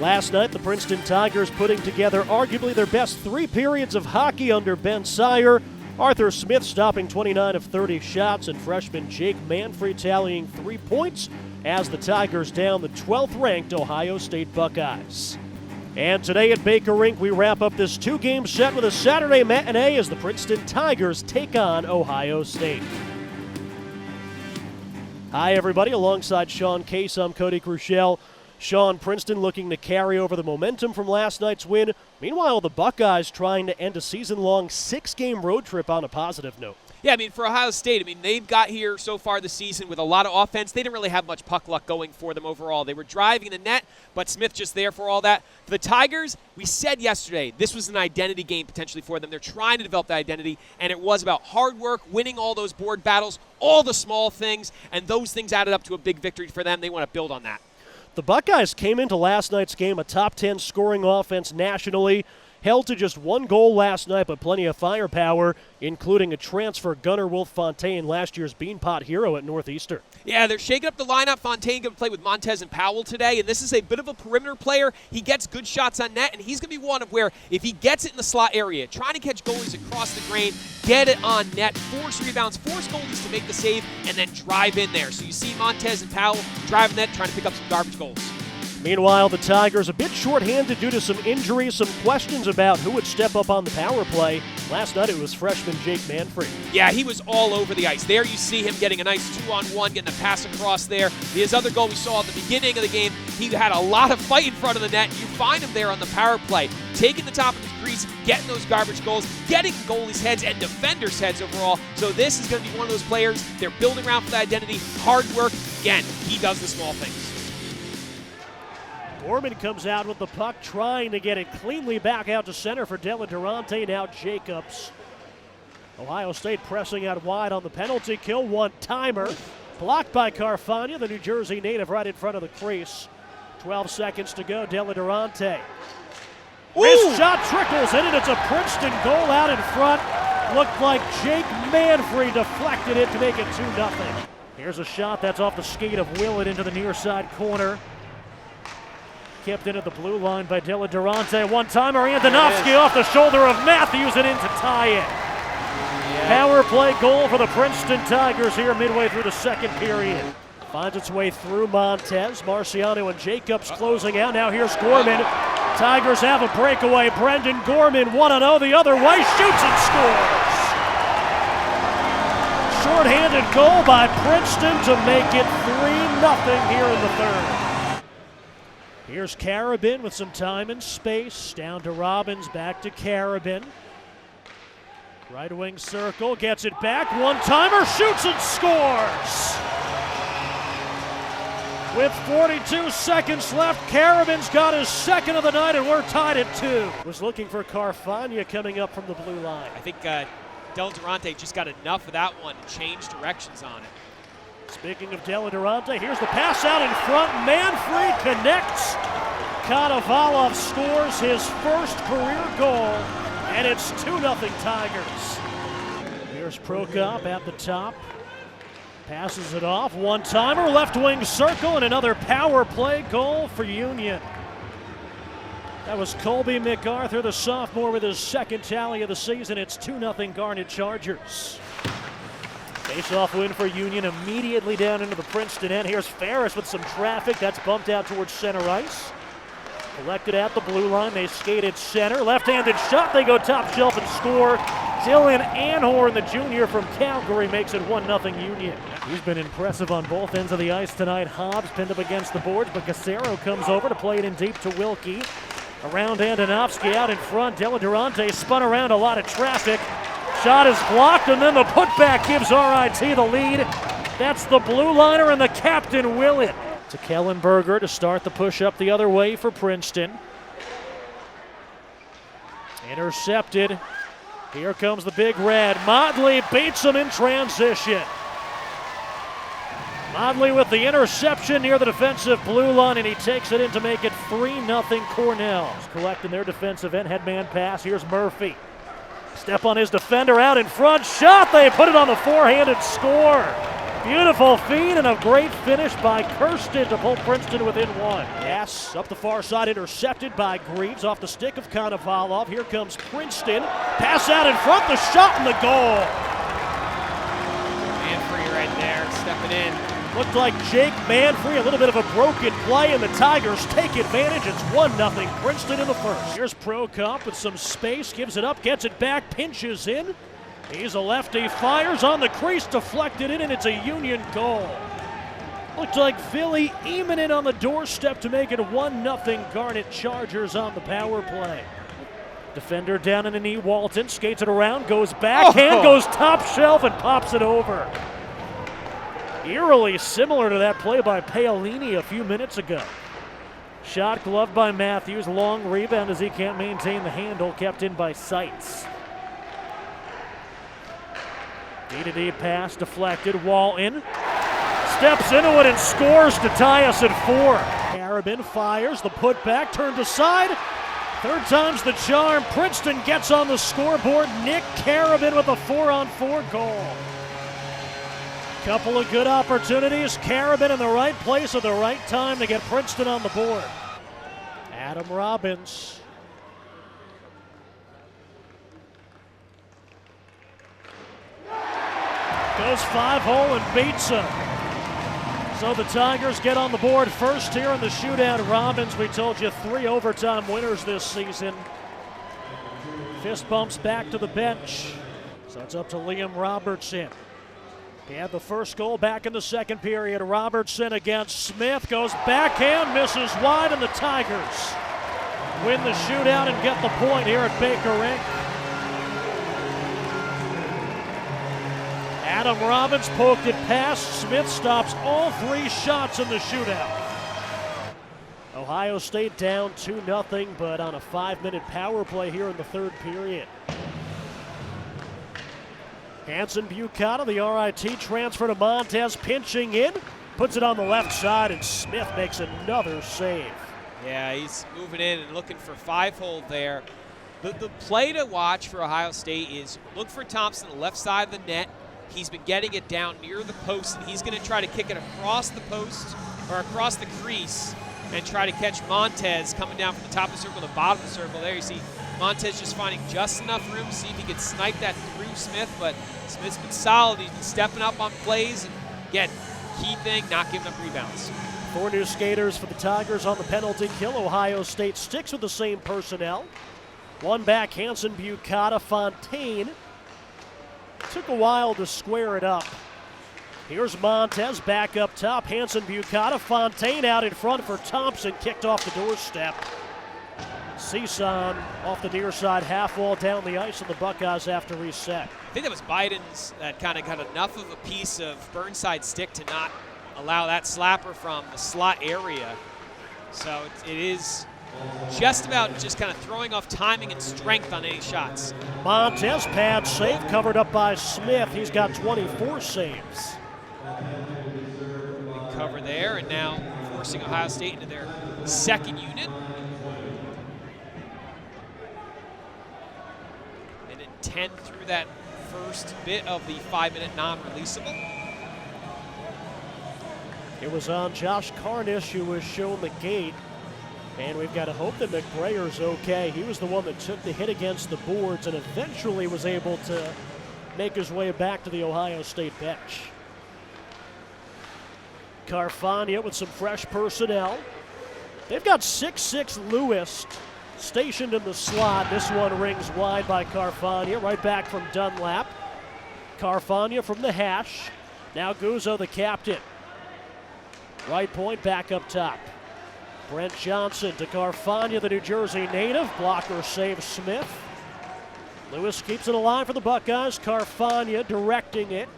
Last night, the Princeton Tigers putting together arguably their best 3 periods of hockey under Ben Sire. Arthur Smith stopping 29 of 30 shots, and freshman Jake Manfrey tallying 3 points as the Tigers down the 12th-ranked Ohio State Buckeyes. And today at Baker Rink, we wrap up this 2-game set with a Saturday matinee as the Princeton Tigers take on Ohio State. Hi, everybody. Alongside Sean Case, I'm Cody Chrusciel. Sean, Princeton looking to carry over the momentum from last night's win. Meanwhile, the Buckeyes trying to end a season-long 6-game road trip on a positive note. Yeah, for Ohio State, they've got here so far this season with a lot of offense. They didn't really have much puck luck going for them overall. They were driving the net, but Smith just there for all that. For the Tigers, we said yesterday this was an identity game potentially for them. They're trying to develop that identity, and it was about hard work, winning all those board battles, all the small things, and those things added up to a big victory for them. They want to build on that. The Buckeyes came into last night's game a top 10 scoring offense nationally, held to just 1 goal last night, but plenty of firepower, including a transfer Gunnar Wolf-Fontaine, last year's Beanpot hero at Northeastern. Yeah, they're shaking up the lineup. Fontaine going to play with Montez and Powell today, and this is a bit of a perimeter player. He gets good shots on net, and he's going to be one of where if he gets it in the slot area, trying to catch goalies across the grain, get it on net, force rebounds, force goalies to make the save, and then drive in there. So you see Montez and Powell driving net, trying to pick up some garbage goals. Meanwhile, the Tigers a bit shorthanded due to some injuries, some questions about who would step up on the power play. Last night it was freshman Jake Manfrey. Yeah, he was all over the ice. There you see him getting a nice 2-on-1, getting a pass across there. His other goal we saw at the beginning of the game, he had a lot of fight in front of the net. You find him there on the power play, taking the top of his crease, getting those garbage goals, getting goalies' heads and defenders' heads overall. So this is going to be one of those players. They're building around for the identity, hard work. Again, he does the small things. Gorman comes out with the puck, trying to get it cleanly back out to center for Della Durante. Now Jacobs. Ohio State pressing out wide on the penalty kill. One-timer. Blocked by Carfagna, the New Jersey native, right in front of the crease. 12 seconds to go. Della Durante. This shot trickles in, and it's a Princeton goal out in front. Looked like Jake Manfrey deflected it to make it 2-0. Here's a shot that's off the skate of Willett into the near side corner. Kept in at the blue line by Della Durante. One-timer, Andonovski off the shoulder of Matthews and in to tie it. Yeah. Power play goal for the Princeton Tigers here midway through the second period. Finds its way through Montez. Marciano and Jacobs closing out. Now here's Gorman. Tigers have a breakaway. Brendan Gorman 1-0 the other way. Shoots and scores. Short-handed goal by Princeton to make it 3-0 here in the third. Here's Carabin with some time and space. Down to Robbins, back to Carabin. Right wing circle, gets it back. One-timer, shoots and scores! With 42 seconds left, Carabin's got his second of the night, and we're tied at 2. Was looking for Carfagna coming up from the blue line. I think Del Durante just got enough of that one to change directions on it. Speaking of Della Durante, here's the pass out in front. Manfrey connects. Konovalov scores his first career goal, and it's 2-0 Tigers. Here's Prokop at the top. Passes it off. One-timer, left wing circle, and another power play goal for Union. That was Colby MacArthur, the sophomore, with his second tally of the season. It's 2-0 Garnet Chargers. Face-off win for Union immediately down into the Princeton end. Here's Ferris with some traffic. That's bumped out towards center ice. Collected at the blue line. They skated center. Left-handed shot. They go top shelf and score. Dylan Anhorn, the junior from Calgary, makes it 1-0 Union. He's been impressive on both ends of the ice tonight. Hobbs pinned up against the boards, but Casero comes over to play it in deep to Wilkie. Around Andonovski out in front. Della Durante spun around a lot of traffic. Shot is blocked, and then the putback gives RIT the lead. That's the blue liner and the captain, Willett. To Kellenberger to start the push up the other way for Princeton. Intercepted. Here comes the big red. Motley beats him in transition. Motley with the interception near the defensive blue line, and he takes it in to make it 3-0 Cornell. Collecting their defensive end, headman pass. Here's Murphy. Step on his defender out in front. Shot. They put it on the forehanded score. Beautiful feed and a great finish by Kirsten to pull Princeton within one. Yes, up the far side, intercepted by Greaves off the stick of Konovalov. Here comes Princeton. Pass out in front, the shot and the goal. Manfree right there, stepping in. Looked like Jake Manfree, a little bit of a broken play, and the Tigers take advantage. It's 1-0 Princeton in the first. Here's Prokop with some space, gives it up, gets it back, pinches in. He's a lefty, fires on the crease, deflected in, and it's a Union goal. Looked like Philly Eamon in on the doorstep to make it 1-0 Garnet Chargers on the power play. Defender down in the knee, Walton skates it around, goes backhand, goes top shelf, and pops it over. Eerily similar to that play by Paolini a few minutes ago. Shot gloved by Matthews, long rebound as he can't maintain the handle, kept in by Seitz. D-to-D pass deflected, Walton steps into it and scores to tie us at 4. Carabin fires, the putback turned aside. Third time's the charm. Princeton gets on the scoreboard. Nick Carabin with a 4-on-4 goal. Couple of good opportunities. Carabin in the right place at the right time to get Princeton on the board. Adam Robbins. Goes 5-hole and beats him. So the Tigers get on the board first here in the shootout. Robbins, we told you, 3 overtime winners this season. Fist bumps back to the bench. So it's up to Liam Robertson. He had the first goal back in the second period. Robertson against Smith, goes backhand, misses wide, and the Tigers win the shootout and get the point here at Baker Rink. Adam Robbins poked it past. Smith stops all 3 shots in the shootout. Ohio State down 2-0, but on a 5-minute power play here in the third period. Hanson Bucata, the RIT transfer to Montez, pinching in, puts it on the left side, and Smith makes another save. Yeah, he's moving in and looking for 5-hole there. The play to watch for Ohio State is look for Thompson on the left side of the net. He's been getting it down near the post, and he's going to try to kick it across the post or across the crease and try to catch Montez coming down from the top of the circle to the bottom of the circle. There you see Montez just finding just enough room to see if he can snipe that through Smith, but Smith's been solid. He's been stepping up on plays, and again, key thing, not giving up rebounds. 4 new skaters for the Tigers on the penalty kill. Ohio State sticks with the same personnel. One back, Hanson Bucata, Fontaine. Took a while to square it up. Here's Montez back up top. Hanson Bucata, Fontaine out in front for Thompson, kicked off the doorstep. Cison off the near side, half wall down the ice, and the Buckeyes have to reset. I think that was Biden's that kind of got enough of a piece of Burnside's stick to not allow that slapper from the slot area. So it is just about just kind of throwing off timing and strength on any shots. Montez pad save, covered up by Smith. He's got 24 saves. Big cover there, and now forcing Ohio State into their second unit. Minute 10 through that first bit of the 5-minute non-releasable. It was on Josh Carnish who was shown the gate. And we've got to hope that McBrayer's okay. He was the one that took the hit against the boards and eventually was able to make his way back to the Ohio State bench. Carfagna with some fresh personnel. They've got 6'6" Lewis stationed in the slot. This one rings wide by Carfagna, right back from Dunlap. Carfagna from the hash. Now Guzzo, the captain. Right point, back up top. Brent Johnson to Carfagna, the New Jersey native. Blocker saves Smith. Lewis keeps it alive for the Buckeyes. Carfagna directing it.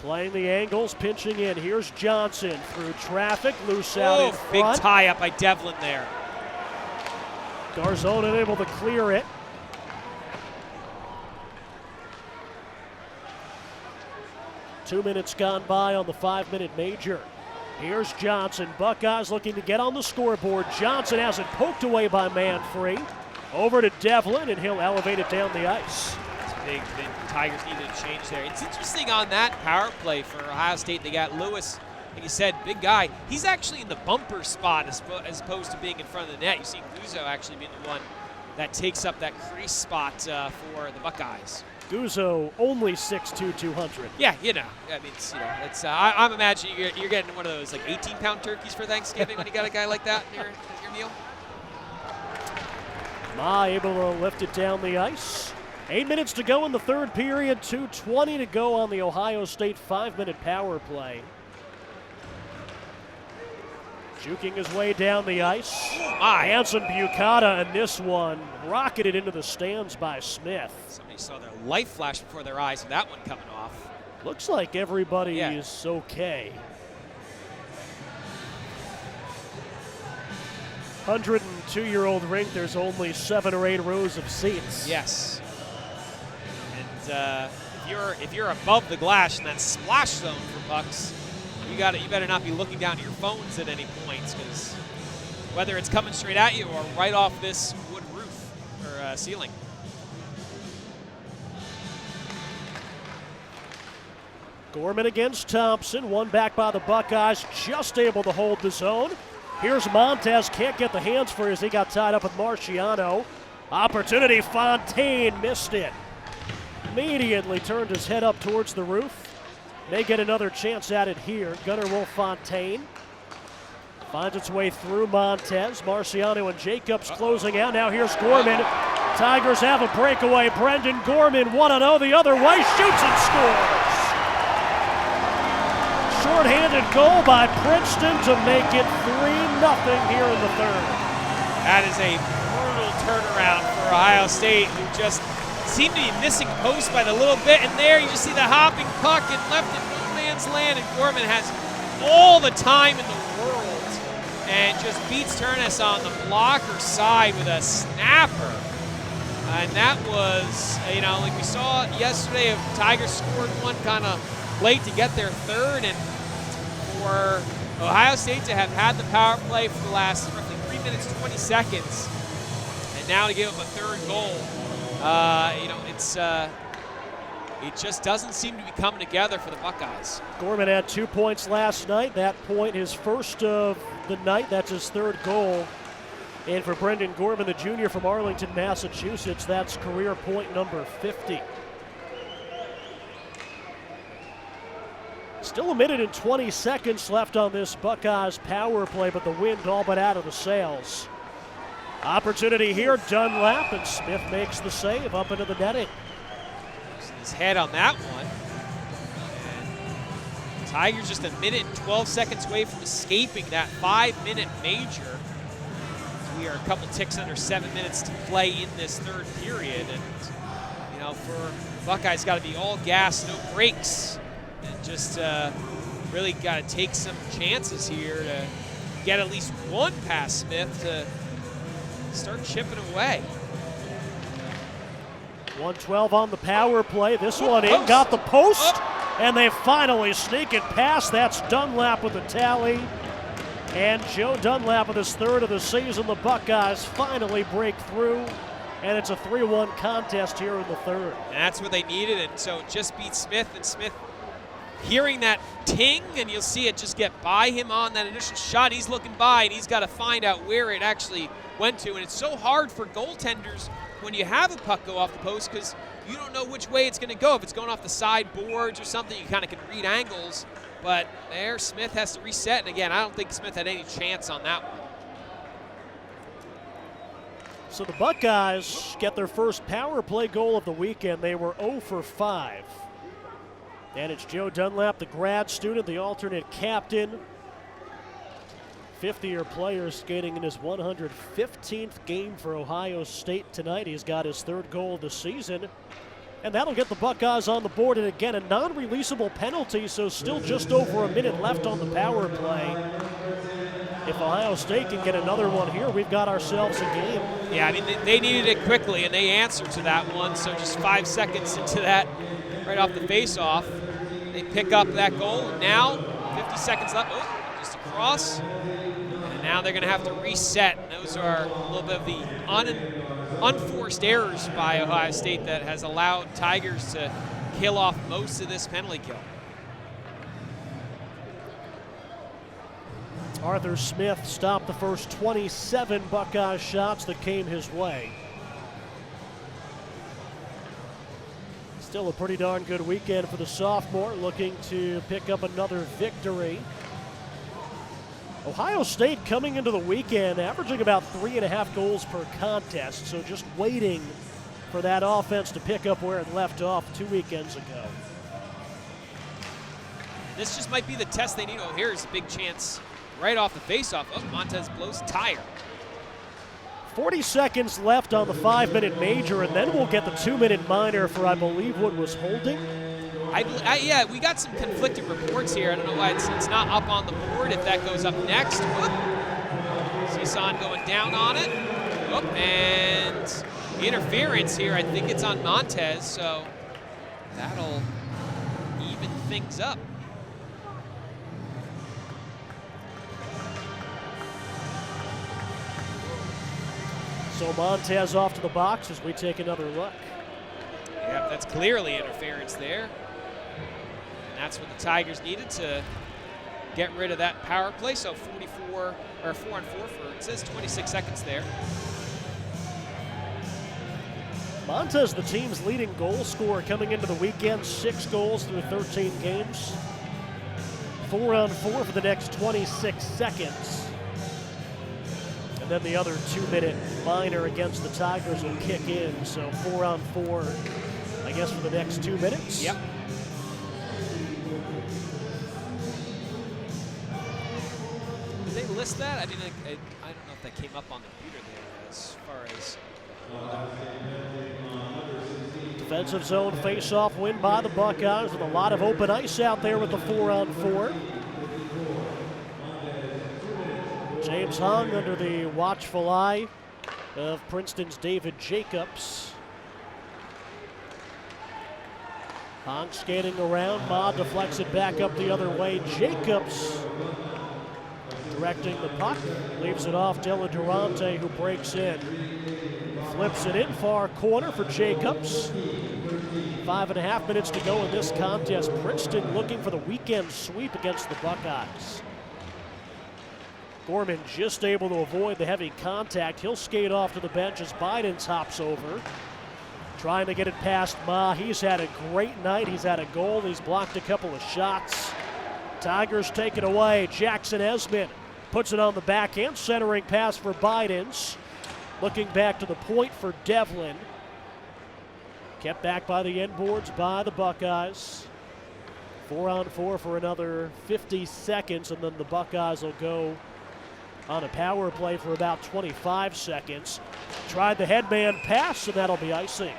Playing the angles, pinching in. Here's Johnson through traffic, loose out in front. Big tie-up by Devlin there. Garzone unable to clear it. Two minutes gone by on the 5-minute major. Here's Johnson. Buckeyes looking to get on the scoreboard. Johnson has it poked away by Manfree. Over to Devlin, and he'll elevate it down the ice. the Tigers needed a change there. It's interesting on that power play for Ohio State. They got Lewis, like you said, big guy. He's actually in the bumper spot as opposed to being in front of the net. You see Guzzo actually being the one that takes up that crease spot for the Buckeyes. Guzzo only 6'2", 200. Yeah, I mean, I'm imagining you're getting one of those like 18-pound turkeys for Thanksgiving when you got a guy like that in your meal. Ma able to lift it down the ice. 8 minutes to go in the third period, 2:20 to go on the Ohio State 5-minute power play. Juking his way down the ice. Hanson Bucata, and this one rocketed into the stands by Smith. Somebody saw their light flash before their eyes with that one coming off. Looks like everybody is okay. 102-year-old rink, there's only 7 or 8 rows of seats. Yes. And if you're above the glass in that splash zone for pucks, you better not be looking down at your phones at any points, because whether it's coming straight at you or right off this wood roof or ceiling. Gorman against Thompson, one back by the Buckeyes, just able to hold the zone. Here's Montez, can't get the hands for as he got tied up with Marciano. Opportunity, Fontaine missed it. Immediately turned his head up towards the roof. May get another chance at it here. Gunnar Wolf Fontaine finds its way through Montez. Marciano and Jacobs closing out. Now here's Gorman. Tigers have a breakaway. Brendan Gorman 1-0 the other way, shoots and scores. Short-handed goal by Princeton to make it 3-0 here in the third. That is a brutal turnaround for Ohio State, who just seemed to be missing post by the little bit, and there you just see the hopping puck and left in no man's land, and Gorman has all the time in the world and just beats Turnus on the blocker side with a snapper. And that was, like we saw yesterday, if Tigers scored one kind of late to get their third, and for Ohio State to have had the power play for the last roughly 3 minutes, 20 seconds, and now to give up a third goal. It just doesn't seem to be coming together for the Buckeyes. Gorman had 2 points last night. That point, his first of the night. That's his third goal. And for Brendan Gorman, the junior from Arlington, Massachusetts, that's career point number 50. Still 1 minute and 20 seconds left on this Buckeyes power play, but the wind all but out of the sails. Opportunity here, Dunlap, and Smith makes the save up into the netting. His head on that one. And Tigers just 1 minute and 12 seconds away from escaping that 5-minute major. We are a couple ticks under 7 minutes to play in this third period. And, for Buckeyes, got to be all gas, no brakes. And just really got to take some chances here to get at least one past Smith to start chipping away. 112 on the power play. This one in, got the post, and they finally sneak it past. That's Dunlap with the tally. And Joe Dunlap with his third of the season. The Buckeyes finally break through, and it's a 3-1 contest here in the third. And that's what they needed, and so it just beat Smith, and Smith hearing that ting, and you'll see it just get by him on that initial shot. He's looking by, and he's got to find out where it actually went to. And it's so hard for goaltenders when you have a puck go off the post, because you don't know which way it's going to go. If it's going off the side boards or something, you kind of can read angles. But there, Smith has to reset. And again, I don't think Smith had any chance on that one. So the Buckeyes get their first power play goal of the weekend. They were 0 for 5. And it's Joe Dunlap, the grad student, the alternate captain. 50-year player skating in his 115th game for Ohio State tonight. He's got his third goal of the season. And that'll get the Buckeyes on the board. And again, a non-releasable penalty, so still just over a minute left on the power play. If Ohio State can get another one here, we've got ourselves a game. Yeah, I mean, they needed it quickly, and they answered to that one. So just 5 seconds into that, right off the face-off, they pick up that goal. And now, 50 seconds left. Oh, just across. And now they're going to have to reset. And those are a little bit of the unforced errors by Ohio State that has allowed Tigers to kill off most of this penalty kill. Arthur Smith stopped the first 27 Buckeye shots that came his way. Still a pretty darn good weekend for the sophomore, looking to pick up another victory. Ohio State coming into the weekend averaging about 3.5 goals per contest, so just waiting for that offense to pick up where it left off 2 weekends ago. This just might be the test they need. Oh, here's a big chance right off the faceoff. Oh, Montez blows tire. 40 seconds left on the 5-minute major, and then we'll get the 2-minute minor for, I believe, what was holding. Yeah, we got some conflicting reports here. I don't know why it's not up on the board. If that goes up next. Seeson going down on it. Oh, and interference here. I think it's on Montez, so that'll even things up. So Montez off to the box as we take another look. Yep, that's clearly interference there. And that's what the Tigers needed to get rid of that power play. So 4 on 4 for, it says 26 seconds there. Montez, the team's leading goal scorer coming into the weekend, 6 goals through 13 games. 4 on 4 for the next 26 seconds. And then the other 2-minute minor against the Tigers will kick in. So 4 on 4, I guess, for the next 2 minutes. Yep. Did they list that? I mean, I don't know if that came up on the computer there as far as. Defensive zone face-off win by the Buckeyes with a lot of open ice out there with the 4 on 4. James Hung under the watchful eye of Princeton's David Jacobs. Hung skating around, Ma deflects it back up the other way. Jacobs directing the puck, leaves it off Della Durante, who breaks in. Flips it in far corner for Jacobs. 5.5 minutes to go in this contest. Princeton looking for the weekend sweep against the Buckeyes. Gorman just able to avoid the heavy contact. He'll skate off to the bench as Bidens hops over. Trying to get it past Ma. He's had a great night. He's had a goal. He's blocked a couple of shots. Tigers take it away. Jackson Esmond puts it on the backhand. Centering pass for Bidens. Looking back to the point for Devlin. Kept back by the end boards by the Buckeyes. 4 on 4 for another 50 seconds, and then the Buckeyes will go on a power play for about 25 seconds. Tried the headman pass, and that'll be icing.